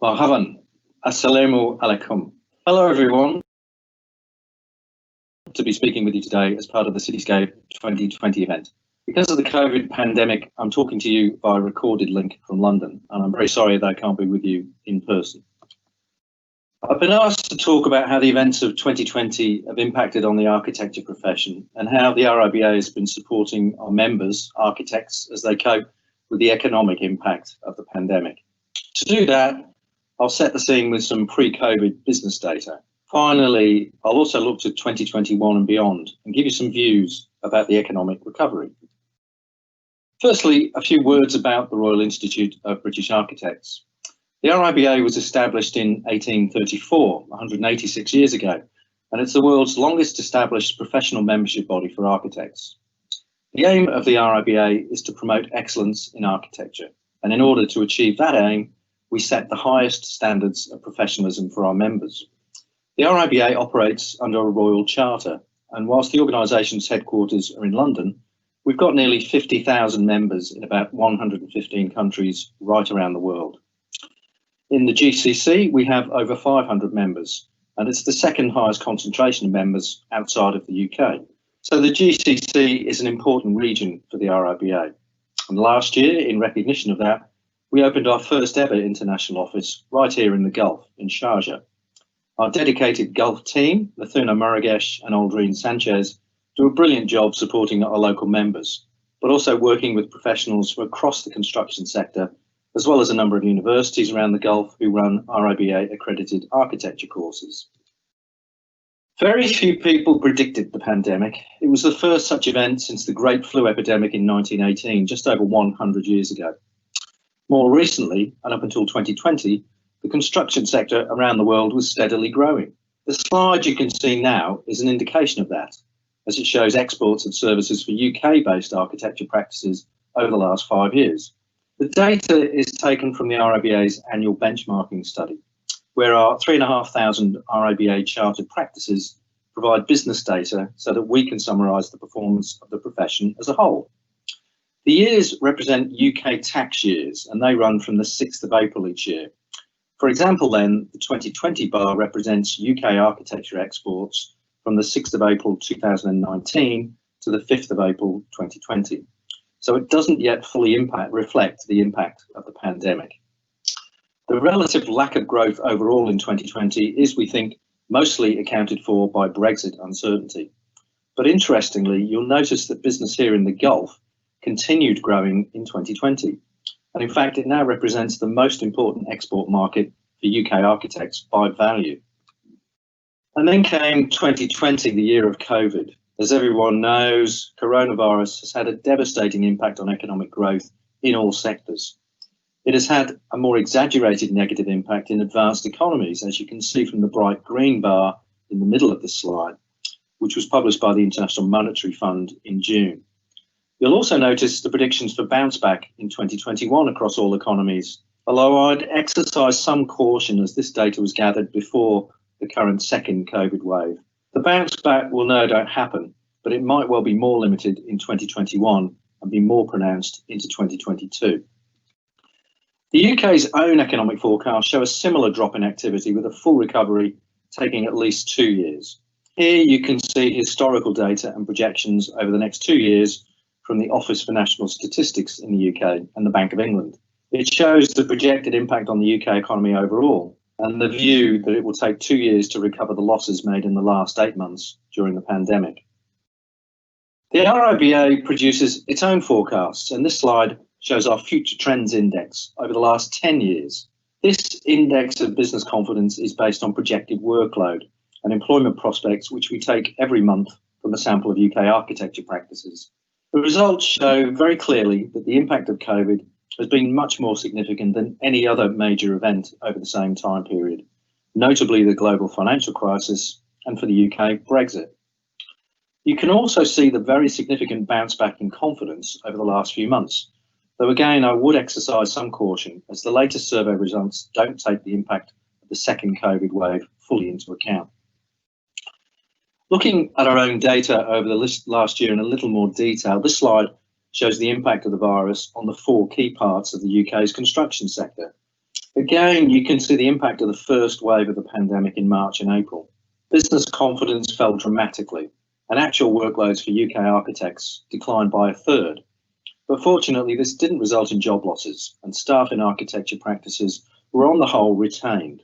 Marhaban. Assalamu alaikum. Hello, everyone. To be speaking with you today as part of the Cityscape 2020 event. Because of the COVID pandemic, I'm talking to you via recorded link from London, and I'm very sorry that I can't be with you in person. I've been asked to talk about how the events of 2020 have impacted on the architecture profession and how the RIBA has been supporting our members, architects, as they cope with the economic impact of the pandemic. To do that, I'll set the scene with some pre-COVID business data. Finally, I'll also look to 2021 and beyond and give you some views about the economic recovery. Firstly, a few words about the Royal Institute of British Architects. The RIBA was established in 1834, 186 years ago, and it's the world's longest established professional membership body for architects. The aim of the RIBA is to promote excellence in architecture, and in order to achieve that aim, we set the highest standards of professionalism for our members. The RIBA operates under a royal charter, and whilst the organisation's headquarters are in London, we've got nearly 50,000 members in about 115 countries right around the world. In the GCC, we have over 500 members, and it's the second highest concentration of members outside of the UK. So the GCC is an important region for the RIBA. And last year, in recognition of that, we opened our first ever international office right here in the Gulf, in Sharjah. Our dedicated Gulf team, Lathuna Muragesh and Aldrine Sanchez, do a brilliant job supporting our local members, but also working with professionals from across the construction sector, as well as a number of universities around the Gulf who run RIBA accredited architecture courses. Very few people predicted the pandemic. It was the first such event since the Great Flu epidemic in 1918, just over 100 years ago. More recently, and up until 2020, the construction sector around the world was steadily growing. The slide you can see now is an indication of that, as it shows exports of services for UK-based architecture practices over the last 5 years. The data is taken from the RIBA's annual benchmarking study, where our 3,500 RIBA chartered practices provide business data so that we can summarise the performance of the profession as a whole. The years represent UK tax years, and they run from the 6th of April each year. For example, then, the 2020 bar represents UK architecture exports from the 6th of April 2019 to the 5th of April 2020. So it doesn't yet fully reflect the impact of the pandemic. The relative lack of growth overall in 2020 is, we think, mostly accounted for by Brexit uncertainty. But interestingly, you'll notice that business here in the Gulf continued growing in 2020. And in fact, it now represents the most important export market for UK architects by value. And then came 2020, the year of COVID. As everyone knows, coronavirus has had a devastating impact on economic growth in all sectors. It has had a more exaggerated negative impact in advanced economies, as you can see from the bright green bar in the middle of this slide, which was published by the International Monetary Fund in June. You'll also notice the predictions for bounce back in 2021 across all economies, although I'd exercise some caution as this data was gathered before the current second COVID wave. The bounce back will no doubt happen, but it might well be more limited in 2021 and be more pronounced into 2022. The UK's own economic forecasts show a similar drop in activity with a full recovery taking at least 2 years. Here you can see historical data and projections over the next 2 years from the Office for National Statistics in the UK and the Bank of England. It shows the projected impact on the UK economy overall and the view that it will take 2 years to recover the losses made in the last 8 months during the pandemic. The RIBA produces its own forecasts, and this slide shows our Future Trends Index over the last 10 years. This index of business confidence is based on projected workload and employment prospects, which we take every month from a sample of UK architecture practices. The results show very clearly that the impact of COVID has been much more significant than any other major event over the same time period, notably the global financial crisis and, for the UK, Brexit. You can also see the very significant bounce back in confidence over the last few months, though again I would exercise some caution as the latest survey results don't take the impact of the second COVID wave fully into account. Looking at our own data over the last year in a little more detail, this slide shows the impact of the virus on the 4 key parts of the UK's construction sector. Again, you can see the impact of the first wave of the pandemic in March and April. Business confidence fell dramatically, and actual workloads for UK architects declined by a third. But fortunately, this didn't result in job losses, and staff in architecture practices were on the whole retained.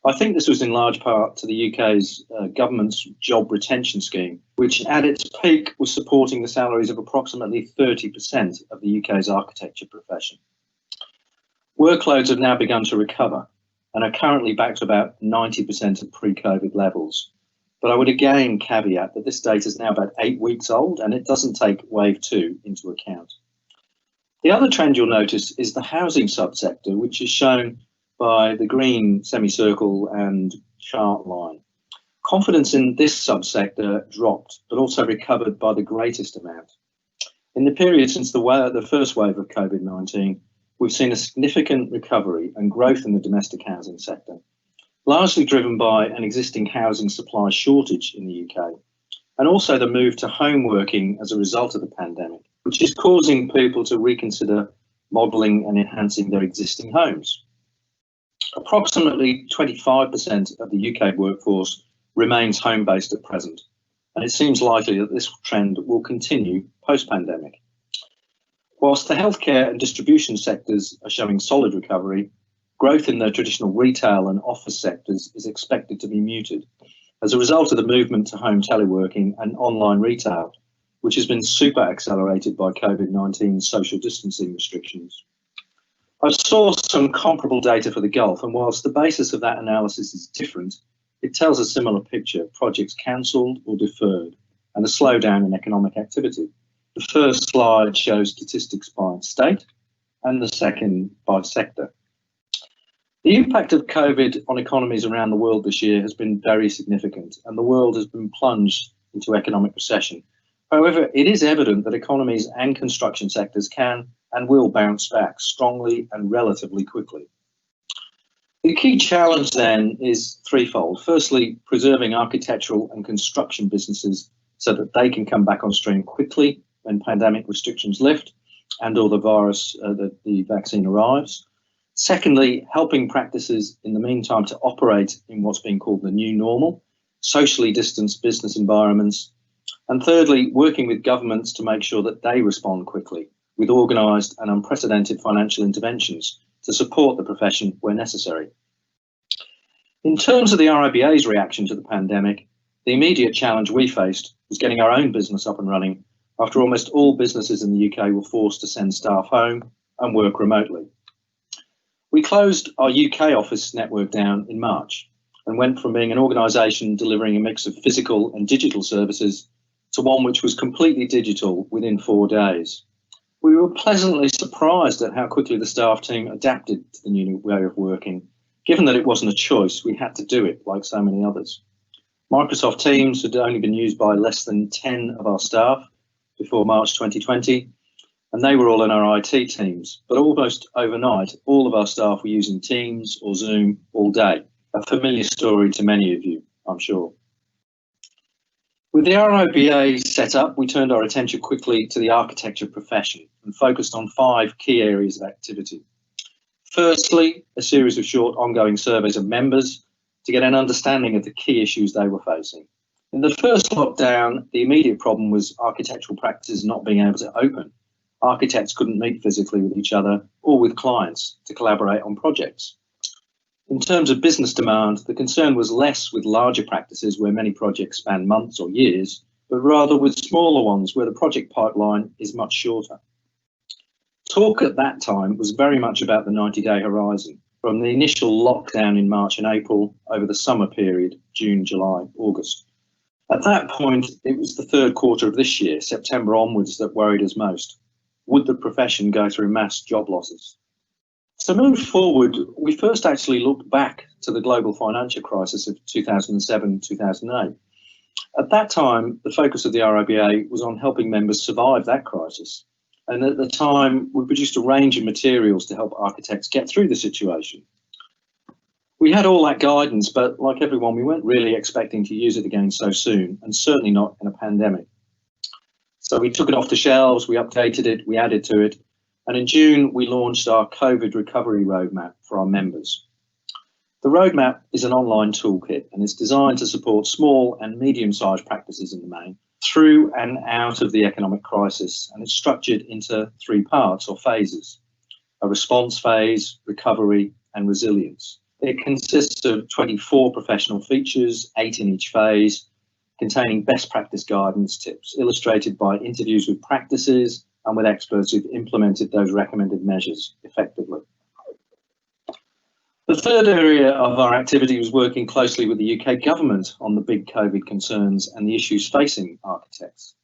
I think this was in large part to the UK's government's job retention scheme, which at its peak was supporting the salaries of approximately 30% of the UK's architecture profession. Workloads have now begun to recover and are currently back to about 90% of pre-COVID levels. But I would again caveat that this data is now about 8 weeks old and it doesn't take wave 2 into account. The other trend you'll notice is the housing subsector, which is shown by the green semicircle and chart line. Confidence in this subsector dropped, but also recovered by the greatest amount. In the period since the first wave of COVID-19, we've seen a significant recovery and growth in the domestic housing sector, largely driven by an existing housing supply shortage in the UK, and also the move to home working as a result of the pandemic, which is causing people to reconsider modelling and enhancing their existing homes. Approximately 25% of the UK workforce remains home-based at present, and it seems likely that this trend will continue post-pandemic. Whilst the healthcare and distribution sectors are showing solid recovery, growth in the traditional retail and office sectors is expected to be muted as a result of the movement to home teleworking and online retail, which has been super accelerated by COVID-19 social distancing restrictions. I saw some comparable data for the Gulf, and whilst the basis of that analysis is different, it tells a similar picture: projects cancelled or deferred, and a slowdown in economic activity. The first slide shows statistics by state, and the second by sector. The impact of COVID on economies around the world this year has been very significant, and the world has been plunged into economic recession. However, it is evident that economies and construction sectors can and will bounce back strongly and relatively quickly. The key challenge then is threefold. Firstly, preserving architectural and construction businesses so that they can come back on stream quickly when pandemic restrictions lift and or the vaccine arrives. Secondly, helping practices in the meantime to operate in what's being called the new normal, socially distanced business environments. And thirdly, working with governments to make sure that they respond quickly with organised and unprecedented financial interventions to support the profession where necessary. In terms of the RIBA's reaction to the pandemic, the immediate challenge we faced was getting our own business up and running after almost all businesses in the UK were forced to send staff home and work remotely. We closed our UK office network down in March and went from being an organisation delivering a mix of physical and digital services to one which was completely digital within 4 days. We were pleasantly surprised at how quickly the staff team adapted to the new way of working. Given that it wasn't a choice, we had to do it like so many others. Microsoft Teams had only been used by less than 10 of our staff before March 2020, and they were all in our IT teams. But almost overnight, all of our staff were using Teams or Zoom all day. A familiar story to many of you, I'm sure. With the RIBA set up, we turned our attention quickly to the architecture profession and focused on 5 key areas of activity. Firstly, a series of short ongoing surveys of members to get an understanding of the key issues they were facing. In the first lockdown, the immediate problem was architectural practices not being able to open. Architects couldn't meet physically with each other or with clients to collaborate on projects. In terms of business demand, the concern was less with larger practices where many projects span months or years, but rather with smaller ones where the project pipeline is much shorter. Talk at that time was very much about the 90-day horizon, from the initial lockdown in March and April over the summer period, June, July, August. At that point, it was the third quarter of this year, September onwards, that worried us most. Would the profession go through mass job losses? To move forward, we first actually looked back to the global financial crisis of 2007-2008. At that time, the focus of the RIBA was on helping members survive that crisis. And at the time, we produced a range of materials to help architects get through the situation. We had all that guidance, but like everyone, we weren't really expecting to use it again so soon, and certainly not in a pandemic. So we took it off the shelves, we updated it, we added to it, And in June, we launched our COVID recovery roadmap for our members. The roadmap is an online toolkit and is designed to support small and medium-sized practices in the main through and out of the economic crisis, and it's structured into 3 parts or phases: a response phase, recovery, and resilience. It consists of 24 professional features, 8 in each phase, containing best practice guidance tips, illustrated by interviews with practices and with experts who've implemented those recommended measures effectively. The third area of our activity was working closely with the UK government on the big COVID concerns and the issues facing architects.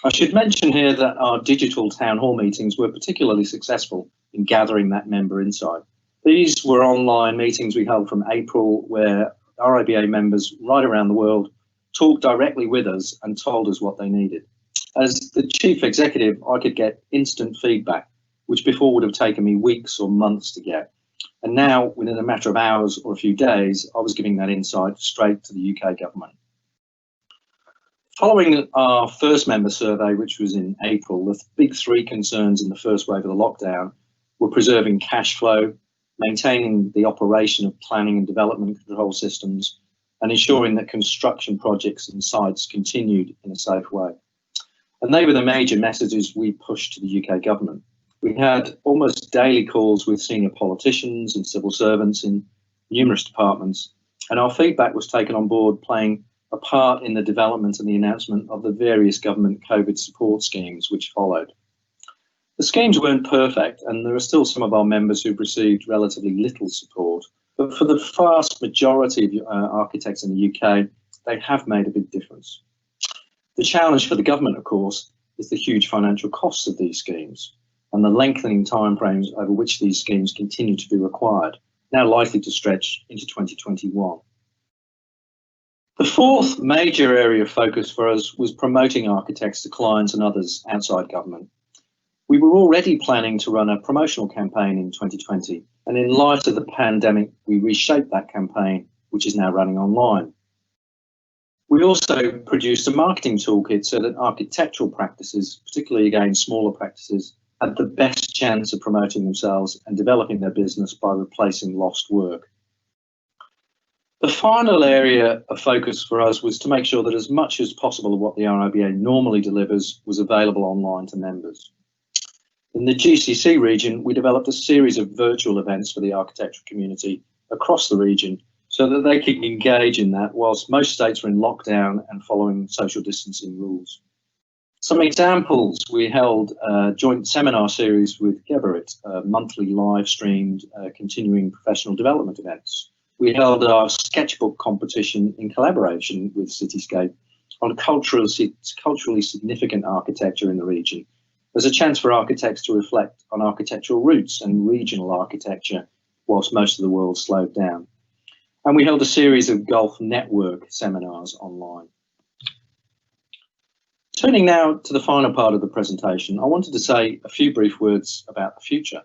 I should mention here that our digital town hall meetings were particularly successful in gathering that member insight. These were online meetings we held from April, where RIBA members right around the world talked directly with us and told us what they needed. As the chief executive, I could get instant feedback, which before would have taken me weeks or months to get. And now, within a matter of hours or a few days, I was giving that insight straight to the UK government. Following our first member survey, which was in April, the big 3 concerns in the first wave of the lockdown were preserving cash flow, maintaining the operation of planning and development control systems, and ensuring that construction projects and sites continued in a safe way. And they were the major messages we pushed to the UK government. We had almost daily calls with senior politicians and civil servants in numerous departments, and our feedback was taken on board, playing a part in the development and the announcement of the various government COVID support schemes which followed. The schemes weren't perfect, and there are still some of our members who've received relatively little support, but for the vast majority of architects in the UK, they have made a big difference. The challenge for the government, of course, is the huge financial costs of these schemes and the lengthening timeframes over which these schemes continue to be required, now likely to stretch into 2021. The fourth major area of focus for us was promoting architects to clients and others outside government. We were already planning to run a promotional campaign in 2020, and in light of the pandemic, we reshaped that campaign, which is now running online. We also produced a marketing toolkit so that architectural practices, particularly again smaller practices, had the best chance of promoting themselves and developing their business by replacing lost work. The final area of focus for us was to make sure that as much as possible of what the RIBA normally delivers was available online to members. In the GCC region, we developed a series of virtual events for the architectural community across the region so that they could engage in that whilst most states were in lockdown and following social distancing rules. Some examples: we held a joint seminar series with Geberit, monthly live streamed continuing professional development events. We held our sketchbook competition in collaboration with Cityscape on culturally significant architecture in the region. There's a chance for architects to reflect on architectural roots and regional architecture whilst most of the world slowed down. And we held a series of golf network seminars online. Turning now to the final part of the presentation, I wanted to say a few brief words about the future.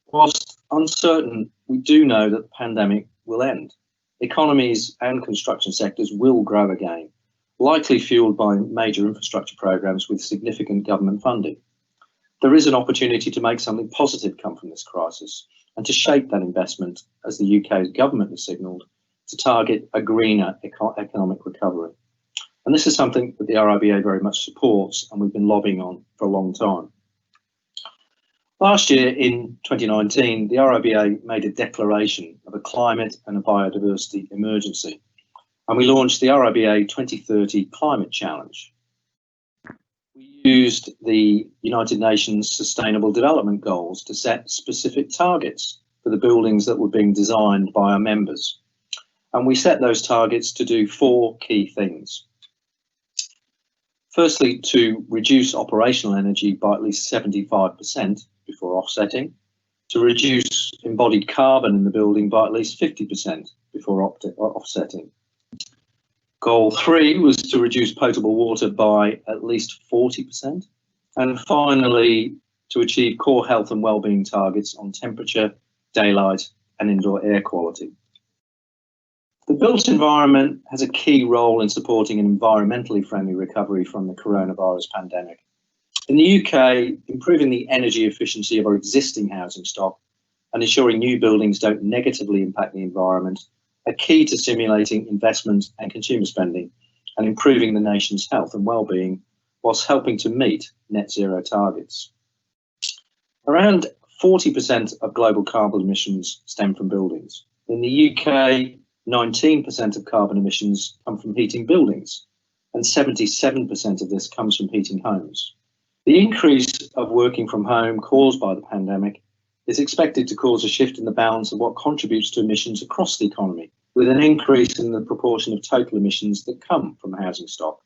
Whilst uncertain, we do know that the pandemic will end. Economies and construction sectors will grow again, likely fueled by major infrastructure programs with significant government funding. There is an opportunity to make something positive come from this crisis and to shape that investment, as the UK's government has signalled, to target a greener economic recovery. And this is something that the RIBA very much supports, and we've been lobbying on for a long time. Last year, in 2019, the RIBA made a declaration of a climate and a biodiversity emergency, and we launched the RIBA 2030 Climate Challenge. We used the United Nations Sustainable Development Goals to set specific targets for the buildings that were being designed by our members. And we set those targets to do 4 key things. Firstly, to reduce operational energy by at least 75% before offsetting, to reduce embodied carbon in the building by at least 50% before offsetting. Goal 3 was to reduce potable water by at least 40%. And finally, to achieve core health and wellbeing targets on temperature, daylight, and indoor air quality. The built environment has a key role in supporting an environmentally friendly recovery from the coronavirus pandemic. In the UK, improving the energy efficiency of our existing housing stock and ensuring new buildings don't negatively impact the environment are key to stimulating investment and consumer spending and improving the nation's health and well-being, whilst helping to meet net zero targets. Around 40% of global carbon emissions stem from buildings. In the UK, 19% of carbon emissions come from heating buildings, and 77% of this comes from heating homes. The increase of working from home caused by the pandemic is expected to cause a shift in the balance of what contributes to emissions across the economy, with an increase in the proportion of total emissions that come from housing stock.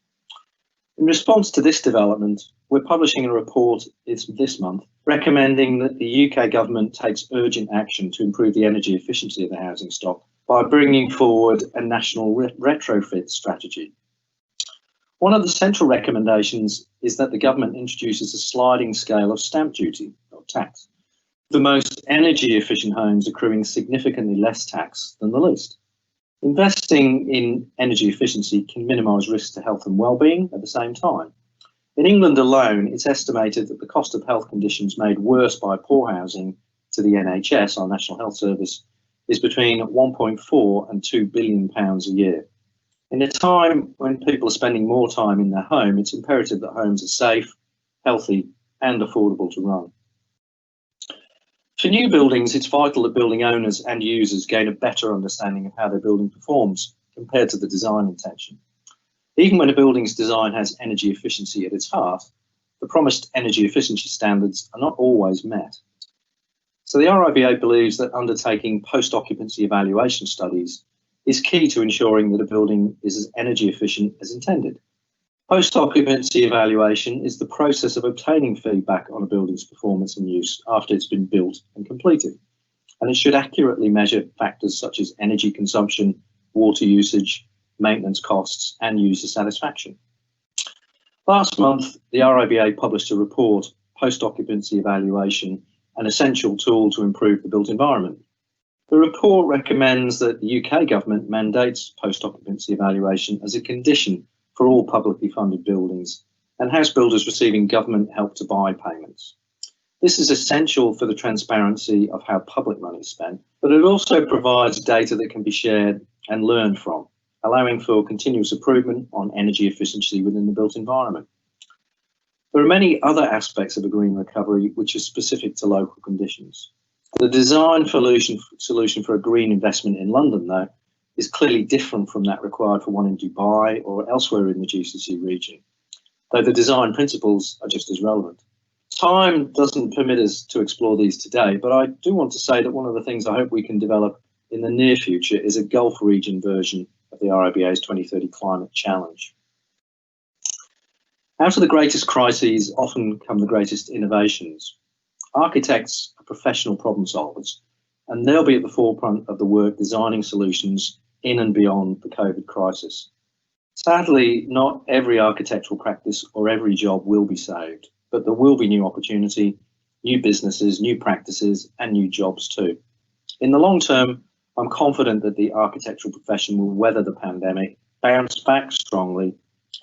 In response to this development, we're publishing a report this month recommending that the UK government takes urgent action to improve the energy efficiency of the housing stock by bringing forward a national retrofit strategy. One of the central recommendations is that the government introduces a sliding scale of stamp duty, or tax, the most energy efficient homes accruing significantly less tax than the least. Investing in energy efficiency can minimise risks to health and well-being at the same time. In England alone, it's estimated that the cost of health conditions made worse by poor housing to the NHS, our National Health Service, is between 1.4 and £2 billion a year. In a time when people are spending more time in their home, it's imperative that homes are safe, healthy and affordable to run. For new buildings, it's vital that building owners and users gain a better understanding of how their building performs compared to the design intention. Even when a building's design has energy efficiency at its heart, the promised energy efficiency standards are not always met. So the RIBA believes that undertaking post-occupancy evaluation studies is key to ensuring that a building is as energy efficient as intended. Post-occupancy evaluation is the process of obtaining feedback on a building's performance and use after it's been built and completed, and it should accurately measure factors such as energy consumption, water usage, maintenance costs, and user satisfaction. Last month, the RIBA published a report, Post-Occupancy Evaluation, an essential tool to improve the built environment. The report recommends that the UK government mandates post-occupancy evaluation as a condition for all publicly funded buildings and house builders receiving government help to buy payments. This is essential for the transparency of how public money is spent, but it also provides data that can be shared and learned from, allowing for continuous improvement on energy efficiency within the built environment. There are many other aspects of a green recovery which are specific to local conditions. The design solution for a green investment in London, though, is clearly different from that required for one in Dubai or elsewhere in the GCC region, though the design principles are just as relevant. Time doesn't permit us to explore these today, but I do want to say that one of the things I hope we can develop in the near future is a Gulf region version of the RIBA's 2030 Climate Challenge. Out of the greatest crises often come the greatest innovations. Architects are professional problem solvers, and they'll be at the forefront of the work designing solutions in and beyond the COVID crisis. Sadly, not every architectural practice or every job will be saved, but there will be new opportunity, new businesses, new practices, and new jobs too. In the long term, I'm confident that the architectural profession will weather the pandemic, bounce back strongly,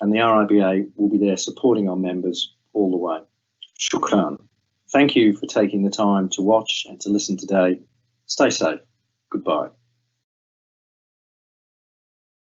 and the RIBA will be there supporting our members all the way. Shukran. Thank you for taking the time to watch and to listen today. Stay safe. Goodbye.